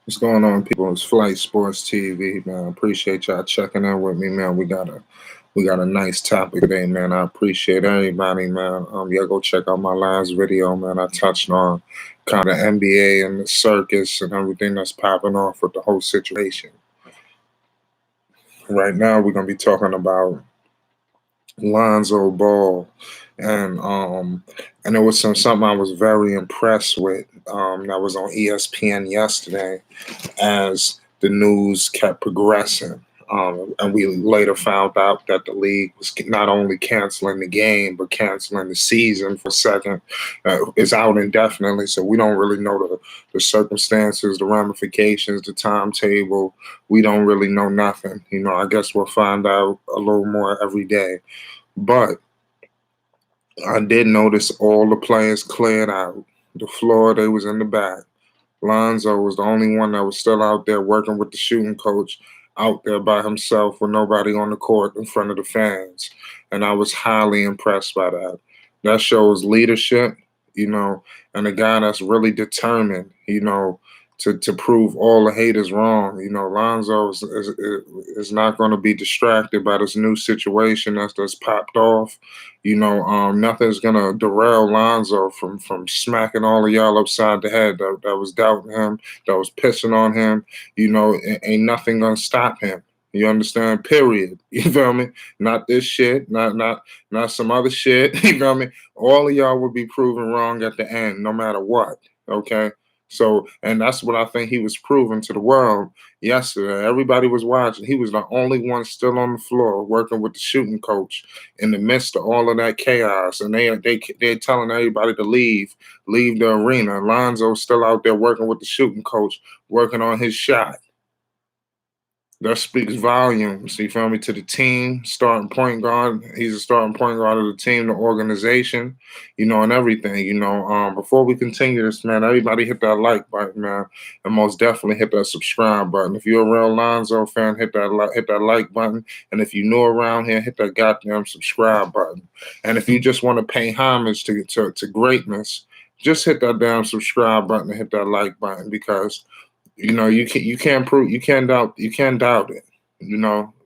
What's going on, people? It's Flight Sports TV, man. I appreciate y'all checking in with me, man. We got a nice topic today, man. I appreciate everybody, man. Y'all go check out my last video, man. I touched on kind of the NBA and the circus and everything that's popping off with the whole situation. Right now, we're gonna be talking about Lonzo Ball, and and it was something I was very impressed with. That was on ESPN yesterday as the news kept progressing. And we later found out that the league was not only canceling the game, but canceling the season for a second. It's out indefinitely, so we don't really know the circumstances, the ramifications, the timetable. We don't really know nothing. I guess we'll find out a little more every day. But I did notice all the players cleared out. The floor, they was in the back. Lonzo was the only one that was still out there working with the shooting coach, out there by himself with nobody on the court in front of the fans. And I was highly impressed by that. That shows leadership, and a guy that's really determined, to prove all the haters wrong. Lonzo is not going to be distracted by this new situation that's popped off. Nothing's going to derail Lonzo from smacking all of y'all upside the head that was doubting him, that was pissing on him. Ain't nothing going to stop him. You understand? Period. You feel me? Not this shit, not some other shit. You feel me? All of y'all will be proven wrong at the end, no matter what. Okay? So, and that's what I think he was proving to the world yesterday. Everybody was watching. He was the only one still on the floor working with the shooting coach in the midst of all of that chaos. And they're telling everybody to leave the arena. Lonzo's still out there working with the shooting coach, working on his shot. That speaks volumes, you feel me, to the team, starting point guard. He's a starting point guard of the team, the organization, and everything. Before we continue this, man, everybody hit that like button, man, and most definitely hit that subscribe button. If you're a real Lonzo fan, hit that like button. And if you're new around here, hit that goddamn subscribe button. And if you just want to pay homage to greatness, just hit that damn subscribe button and hit that like button, because you can't doubt it.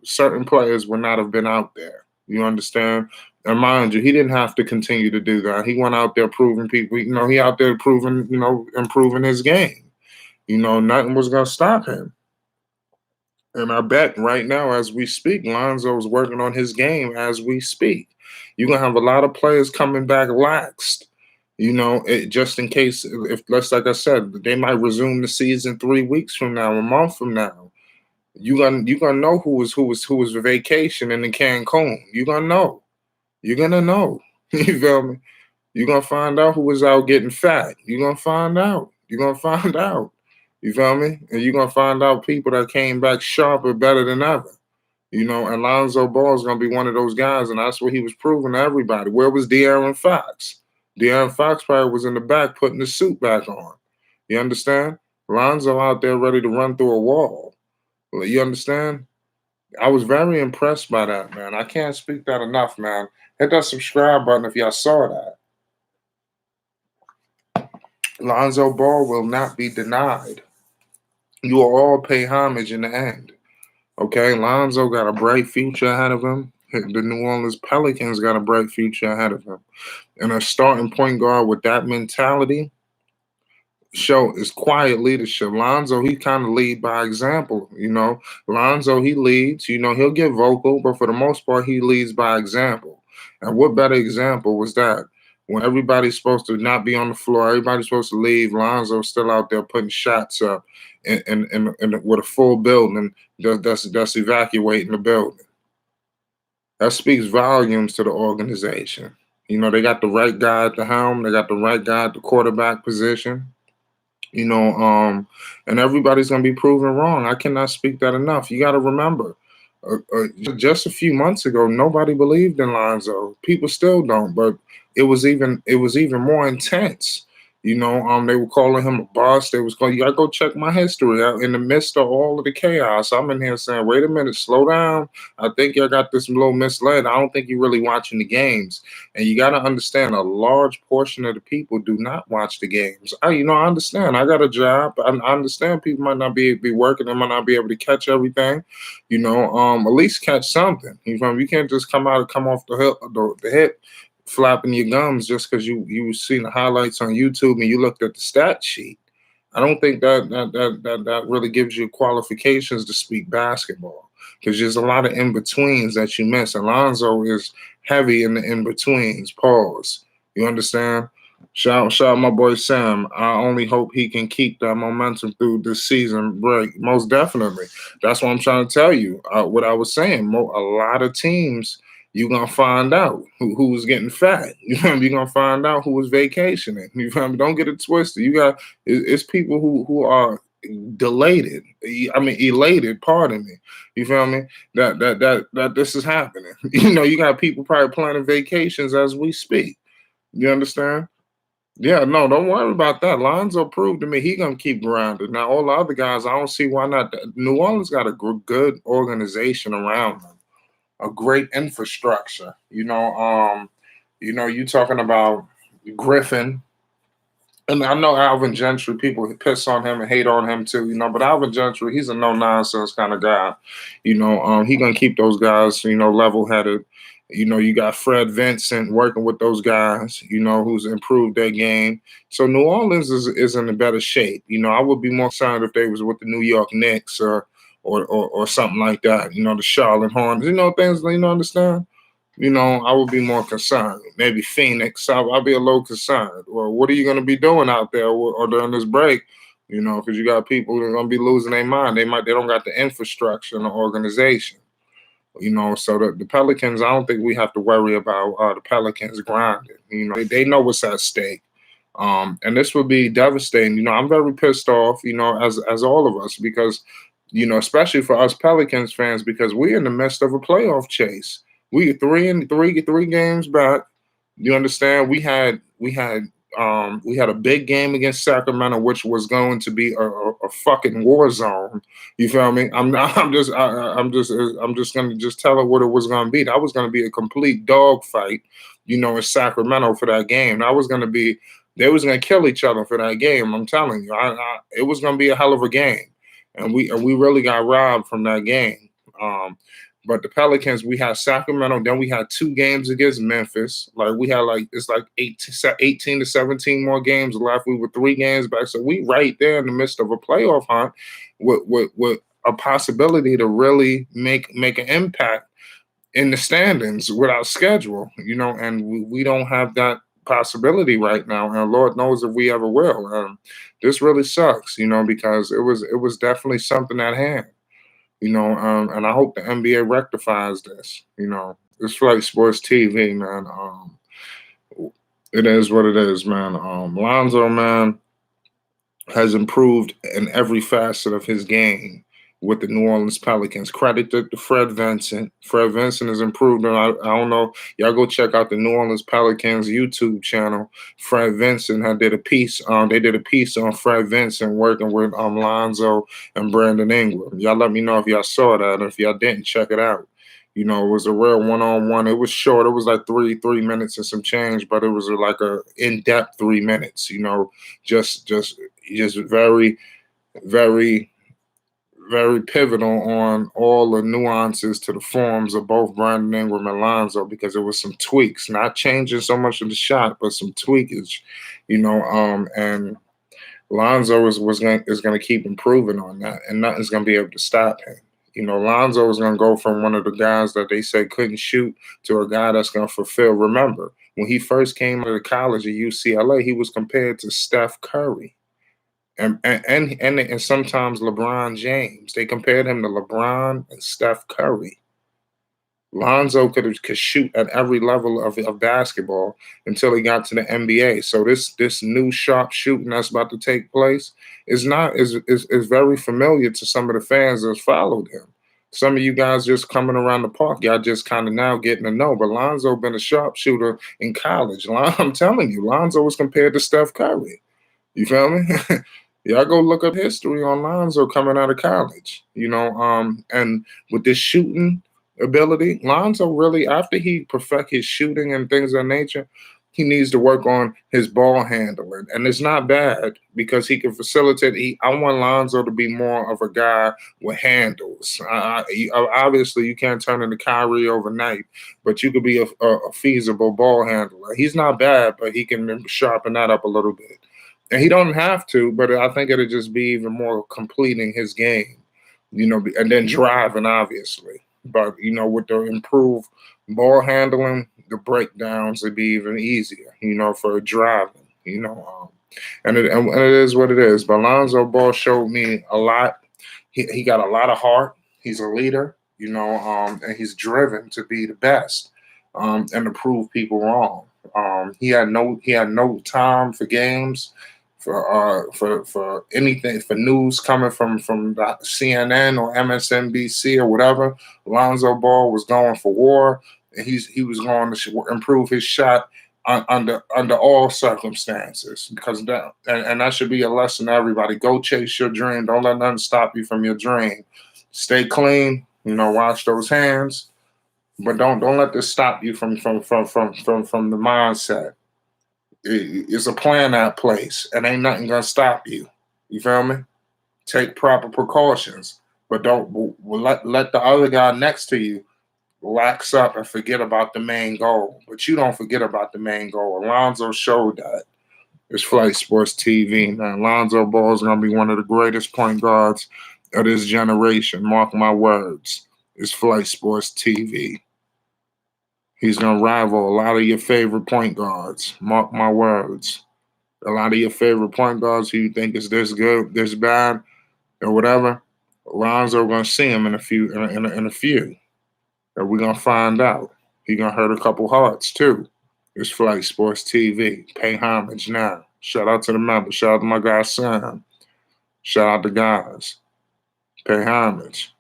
Certain players would not have been out there. You understand? And mind you, he didn't have to continue to do that. He went out there proving people. He out there proving, improving his game. Nothing was gonna stop him. And I bet right now, as we speak, Lonzo's working on his game as we speak. You're gonna have a lot of players coming back laxed. Just in case, if like I said, they might resume the season 3 weeks from now, a month from now. You gonna know who was vacationing in Cancun. You're gonna know. You're gonna know. You feel me? You're gonna find out who was out getting fat. You're gonna find out. You're gonna find out. You feel me? And you're gonna find out people that came back sharper, better than ever. And Lonzo Ball is gonna be one of those guys, and that's what he was proving to everybody. Where was De'Aaron Fox? De'Aaron Fox probably was in the back putting the suit back on. You understand? Lonzo out there ready to run through a wall. You understand? I was very impressed by that, man. I can't speak that enough, man. Hit that subscribe button if y'all saw that. Lonzo Ball will not be denied. You will all pay homage in the end. Okay? Lonzo got a bright future ahead of him. The New Orleans Pelicans got a bright future ahead of him. And a starting point guard with that mentality is quiet leadership. Lonzo, he kind of lead by example. Lonzo, he leads. He'll get vocal, but for the most part, he leads by example. And what better example was that? When everybody's supposed to not be on the floor, everybody's supposed to leave, Lonzo's still out there putting shots up and with a full building that's evacuating the building. That speaks volumes to the organization. They got the right guy at the helm. They got the right guy at the quarterback position. And everybody's going to be proven wrong. I cannot speak that enough. You got to remember, just a few months ago, nobody believed in Lonzo. People still don't, but it was even more intense. They were calling him a boss. They was calling, you gotta go check my history. In the midst of all of the chaos, I'm in here saying, wait a minute, slow down. I think y'all got this a little misled. I don't think you're really watching the games. And you gotta understand, a large portion of the people do not watch the games. I understand. I got a job. I understand people might not be working. They might not be able to catch everything. At least catch something. You can't just come off the hip flapping your gums just because you seen the highlights on YouTube and you looked at the stat sheet. I don't think that really gives you qualifications to speak basketball because there's a lot of in betweens that you miss. Alonzo is heavy in the in betweens. Pause. You understand? Shout out my boy Sam. I only hope he can keep that momentum through this season break. Most definitely. That's what I'm trying to tell you. What I was saying. A lot of teams you're gonna find out who's getting fat. You're gonna find out who was vacationing. Don't get it twisted. It's people who are delated. I mean elated, pardon me. You feel me? That this is happening. You got people probably planning vacations as we speak. You understand? Yeah, no, don't worry about that. Lonzo proved to me he gonna keep grinding. Now, all the other guys, I don't see why not. New Orleans got a good organization around them, a great infrastructure. You talking about Griffin, and I know Alvin Gentry, people piss on him and hate on him too, but Alvin Gentry, he's a no nonsense kind of guy. He gonna keep those guys, level headed. You got Fred Vincent working with those guys, who's improved their game. So New Orleans is in a better shape. I would be more concerned if they was with the New York Knicks or something like that. The Charlotte Hornets. Things. Understand. I would be more concerned. Maybe Phoenix. I'll be a little concerned. Well, what are you going to be doing out there or during this break? Because you got people that are going to be losing their mind. They don't got the infrastructure and the organization. So the Pelicans, I don't think we have to worry about the Pelicans grinding. They know what's at stake. And this would be devastating. I'm very pissed off, as all of us, because, especially for us Pelicans fans, because we're in the midst of a playoff chase. We three games back. You understand? We had a big game against Sacramento, which was going to be a fucking war zone. You feel me? I'm just gonna just tell her what it was gonna be. That was gonna be a complete dog fight, in Sacramento for that game. That was gonna be they was gonna kill each other for that game. I'm telling you, it was gonna be a hell of a game, and we really got robbed from that game. But the Pelicans, we had Sacramento, then we had 2 games against Memphis. Like we had it's like 18 to 17 more games left. We were 3 games back. So we right there in the midst of a playoff hunt with a possibility to really make an impact in the standings with our schedule, and we don't have that possibility right now. And Lord knows if we ever will. This really sucks, because it was definitely something at hand. And I hope the NBA rectifies this. It's like sports TV, man. It is what it is, man. Lonzo, man, has improved in every facet of his game with the New Orleans Pelicans. Credit to Fred Vincent. Fred Vincent has improved. And I don't know. Y'all go check out the New Orleans Pelicans YouTube channel. Fred Vincent did a piece. They did a piece on Fred Vincent working with Lonzo and Brandon Ingram. Y'all let me know if y'all saw that. And if y'all didn't, check it out. It was a real one-on-one. It was short. It was like three minutes and some change, but it was like a in-depth 3 minutes. Just very, very, very pivotal on all the nuances to the forms of both Brandon Ingram and Lonzo, because there was some tweaks, not changing so much of the shot, but some tweakage, and Lonzo is going to keep improving on that, and nothing's going to be able to stop him. Lonzo is going to go from one of the guys that they said couldn't shoot to a guy that's going to fulfill. Remember, when he first came out of college at UCLA, he was compared to Steph Curry. And sometimes LeBron James. They compared him to LeBron and Steph Curry. Lonzo could shoot at every level of basketball until he got to the NBA. So this new sharp shooting that's about to take place is very familiar to some of the fans that followed him. Some of you guys just coming around the park, y'all just kind of now getting to know. But Lonzo been a sharpshooter in college. I'm telling you, Lonzo was compared to Steph Curry. You feel me? Y'all go look up history on Lonzo coming out of college. And with this shooting ability, Lonzo really, after he perfect his shooting and things of that nature, he needs to work on his ball handling. And it's not bad because he can facilitate. I want Lonzo to be more of a guy with handles. Obviously, you can't turn into Kyrie overnight, but you could be a feasible ball handler. He's not bad, but he can sharpen that up a little bit. And he don't have to, but I think it'll just be even more completing his game, and then driving, obviously. But with the improved ball handling, the breakdowns would be even easier, for driving, and it is what it is. But Lonzo Ball showed me a lot. He got a lot of heart. He's a leader, and he's driven to be the best, and to prove people wrong. He had no time for games, for anything, for news coming from the CNN or MSNBC or whatever. Lonzo Ball was going for war, and he was going to improve his shot under all circumstances, because and that should be a lesson to everybody. Go chase your dream. Don't let nothing stop you from your dream. Stay clean. Wash those hands, but don't let this stop you from the mindset. It's a plan at place, and ain't nothing gonna stop you. You feel me? Take proper precautions, but don't let the other guy next to you lax up and forget about the main goal. But you don't forget about the main goal. Alonzo showed that. It's Flight Sports TV, man. Lonzo Ball is gonna be one of the greatest point guards of this generation. Mark my words. It's Flight Sports TV. He's going to rival a lot of your favorite point guards. Mark my words. A lot of your favorite point guards who you think is this good, this bad, or whatever. Lonzo going to see him in a few. And we're going to find out. He's going to hurt a couple hearts, too. It's Flight Sports TV. Pay homage now. Shout out to the members. Shout out to my guy, Sam. Shout out to guys. Pay homage.